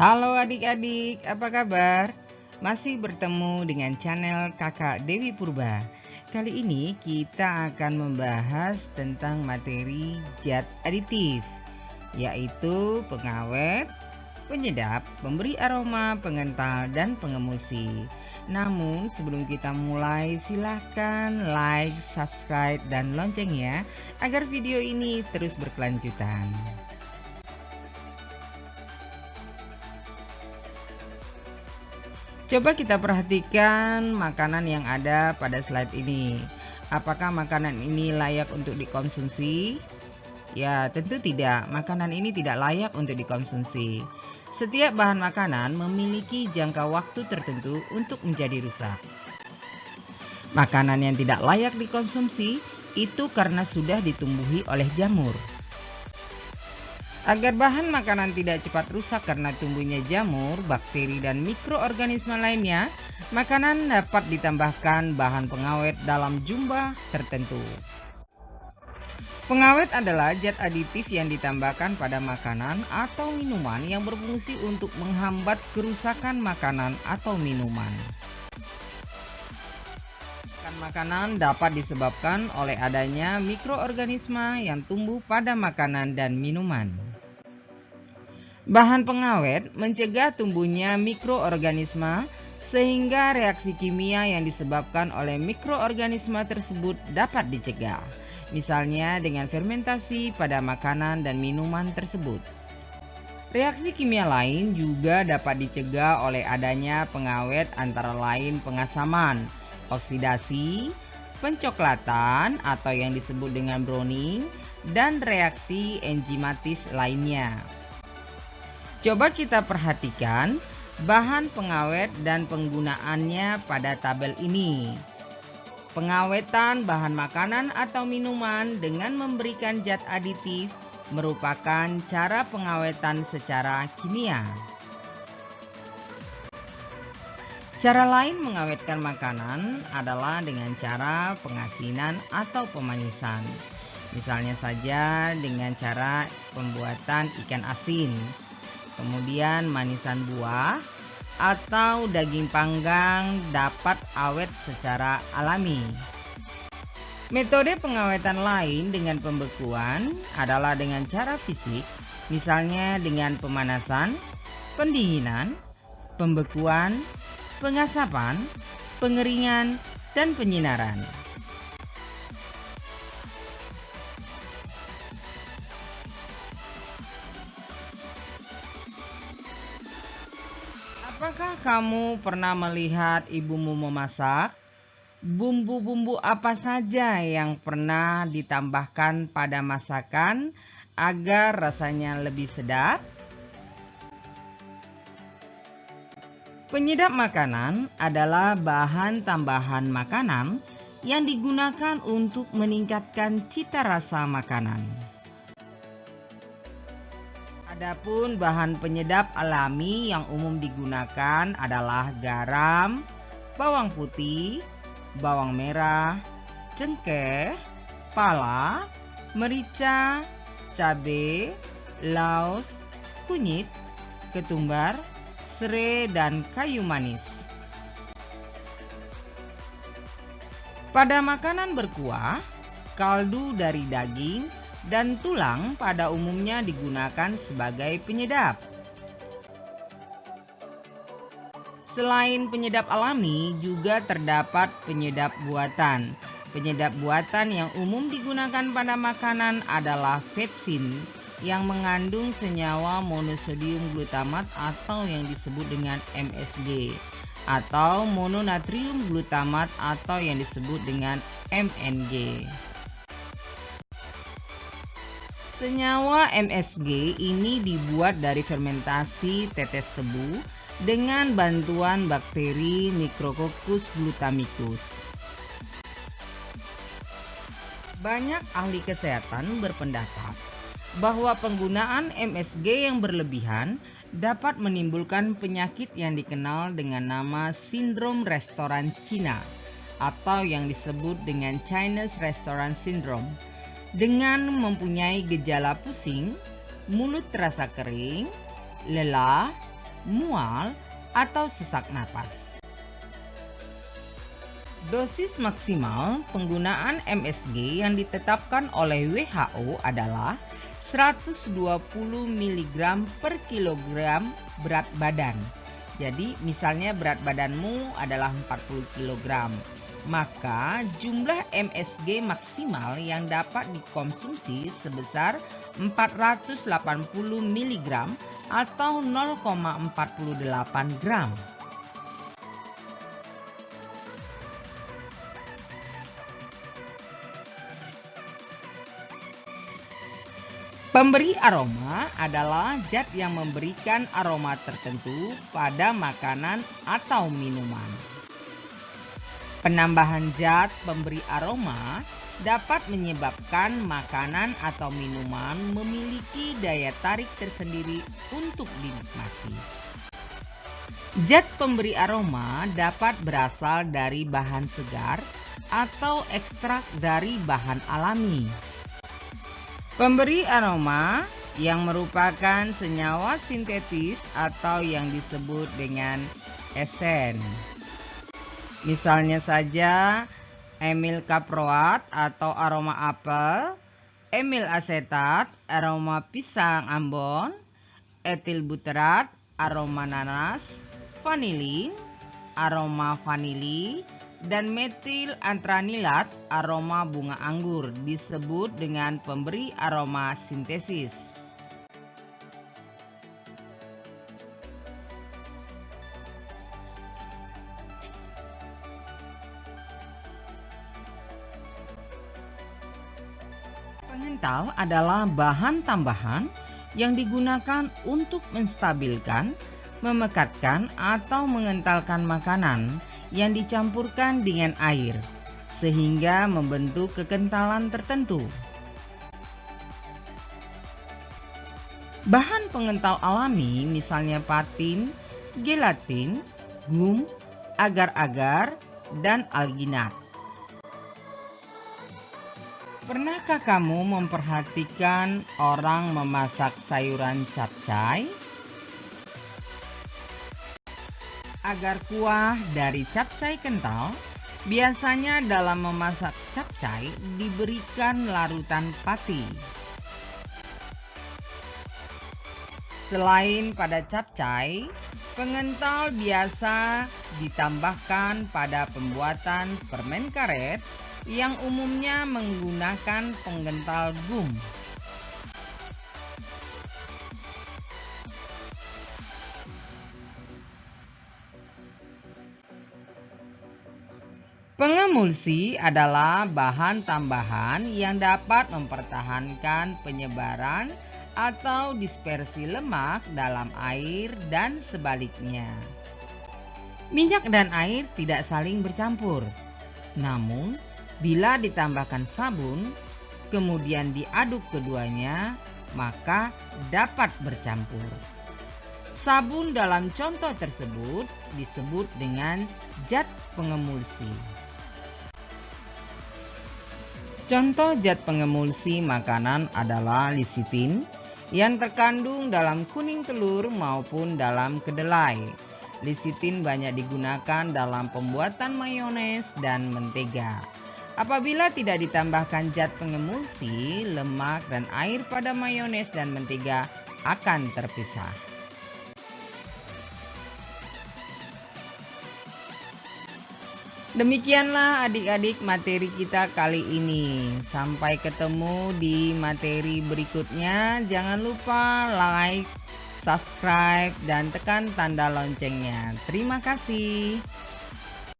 Halo adik-adik, apa kabar? Masih bertemu dengan channel Kakak Dewi Purba. Kali ini kita akan membahas tentang materi zat aditif, yaitu pengawet, penyedap, pemberi aroma, pengental, dan pengemulsi. Namun sebelum kita mulai, silahkan like, subscribe, dan lonceng ya, agar video ini terus berkelanjutan. Coba kita perhatikan makanan yang ada pada slide ini. Apakah makanan ini layak untuk dikonsumsi? Ya, tentu tidak. Makanan ini tidak layak untuk dikonsumsi. Setiap bahan makanan memiliki jangka waktu tertentu untuk menjadi rusak. Makanan yang tidak layak dikonsumsi itu karena sudah ditumbuhi oleh jamur. Agar bahan makanan tidak cepat rusak karena tumbuhnya jamur, bakteri, dan mikroorganisme lainnya, makanan dapat ditambahkan bahan pengawet dalam jumlah tertentu. Pengawet adalah zat aditif yang ditambahkan pada makanan atau minuman yang berfungsi untuk menghambat kerusakan makanan atau minuman. Makanan dapat disebabkan oleh adanya mikroorganisme yang tumbuh pada makanan dan minuman. Bahan pengawet mencegah tumbuhnya mikroorganisme sehingga reaksi kimia yang disebabkan oleh mikroorganisme tersebut dapat dicegah, misalnya dengan fermentasi pada makanan dan minuman tersebut. Reaksi kimia lain juga dapat dicegah oleh adanya pengawet antara lain pengasaman, oksidasi, pencoklatan atau yang disebut dengan browning, dan reaksi enzimatis lainnya. Coba kita perhatikan bahan pengawet dan penggunaannya pada tabel ini. Pengawetan bahan makanan atau minuman dengan memberikan zat aditif merupakan cara pengawetan secara kimia. Cara lain mengawetkan makanan adalah dengan cara pengasinan atau pemanisan. Misalnya saja dengan cara pembuatan ikan asin, kemudian manisan buah atau daging panggang dapat awet secara alami. Metode pengawetan lain dengan pembekuan adalah dengan cara fisik, misalnya dengan pemanasan, pendinginan, pembekuan, pengasapan, pengeringan, dan penyinaran. Apakah kamu pernah melihat ibumu memasak? Bumbu-bumbu apa saja yang pernah ditambahkan pada masakan agar rasanya lebih sedap? Penyedap makanan adalah bahan tambahan makanan yang digunakan untuk meningkatkan cita rasa makanan. Adapun bahan penyedap alami yang umum digunakan adalah garam, bawang putih, bawang merah, cengkeh, pala, merica, cabai, laos, kunyit, ketumbar, serai, dan kayu manis. Pada makanan berkuah, kaldu dari daging dan tulang pada umumnya digunakan sebagai penyedap. Selain penyedap alami, juga terdapat penyedap buatan. Penyedap buatan yang umum digunakan pada makanan adalah vetsin yang mengandung senyawa monosodium glutamat atau yang disebut dengan MSG, atau mononatrium glutamat atau yang disebut dengan MNG. Senyawa MSG ini dibuat dari fermentasi tetes tebu dengan bantuan bakteri Micrococcus glutamicus. Banyak ahli kesehatan berpendapat bahwa penggunaan MSG yang berlebihan dapat menimbulkan penyakit yang dikenal dengan nama sindrom restoran Cina atau yang disebut dengan Chinese Restaurant Syndrome, dengan mempunyai gejala pusing, mulut terasa kering, lelah, mual, atau sesak napas. Dosis maksimal penggunaan MSG yang ditetapkan oleh WHO adalah 120 mg per kilogram berat badan. Jadi misalnya berat badanmu adalah 40 kg, maka jumlah MSG maksimal yang dapat dikonsumsi sebesar 480 mg atau 0,48 gram. Pemberi aroma adalah zat yang memberikan aroma tertentu pada makanan atau minuman. Penambahan zat pemberi aroma dapat menyebabkan makanan atau minuman memiliki daya tarik tersendiri untuk dinikmati. Zat pemberi aroma dapat berasal dari bahan segar atau ekstrak dari bahan alami. Pemberi aroma yang merupakan senyawa sintetis atau yang disebut dengan esen. Misalnya saja amyl kaproat atau aroma apel, amyl asetat, aroma pisang ambon, etil buterat, aroma nanas, vanilin, aroma vanili, dan metil antranilat, aroma bunga anggur, disebut dengan pemberi aroma sintesis. Pengental adalah bahan tambahan yang digunakan untuk menstabilkan, memekatkan, atau mengentalkan makanan yang dicampurkan dengan air, sehingga membentuk kekentalan tertentu. Bahan pengental alami misalnya patin, gelatin, gum, agar-agar, dan alginat. Pernahkah kamu memperhatikan orang memasak sayuran capcay? Agar kuah dari capcay kental, biasanya dalam memasak capcay diberikan larutan pati. Selain pada capcay, pengental biasa ditambahkan pada pembuatan permen karet yang umumnya menggunakan penggental gum. Pengemulsi adalah bahan tambahan yang dapat mempertahankan penyebaran atau dispersi lemak dalam air dan sebaliknya. Minyak dan air tidak saling bercampur. Namun, bila ditambahkan sabun, kemudian diaduk keduanya, maka dapat bercampur. Sabun dalam contoh tersebut disebut dengan zat pengemulsi. Contoh zat pengemulsi makanan adalah lisitin yang terkandung dalam kuning telur maupun dalam kedelai. Lisitin banyak digunakan dalam pembuatan mayones dan mentega. Apabila tidak ditambahkan zat pengemulsi, lemak dan air pada mayones dan mentega akan terpisah. Demikianlah adik-adik materi kita kali ini. Sampai ketemu di materi berikutnya. Jangan lupa like, subscribe, dan tekan tanda loncengnya. Terima kasih.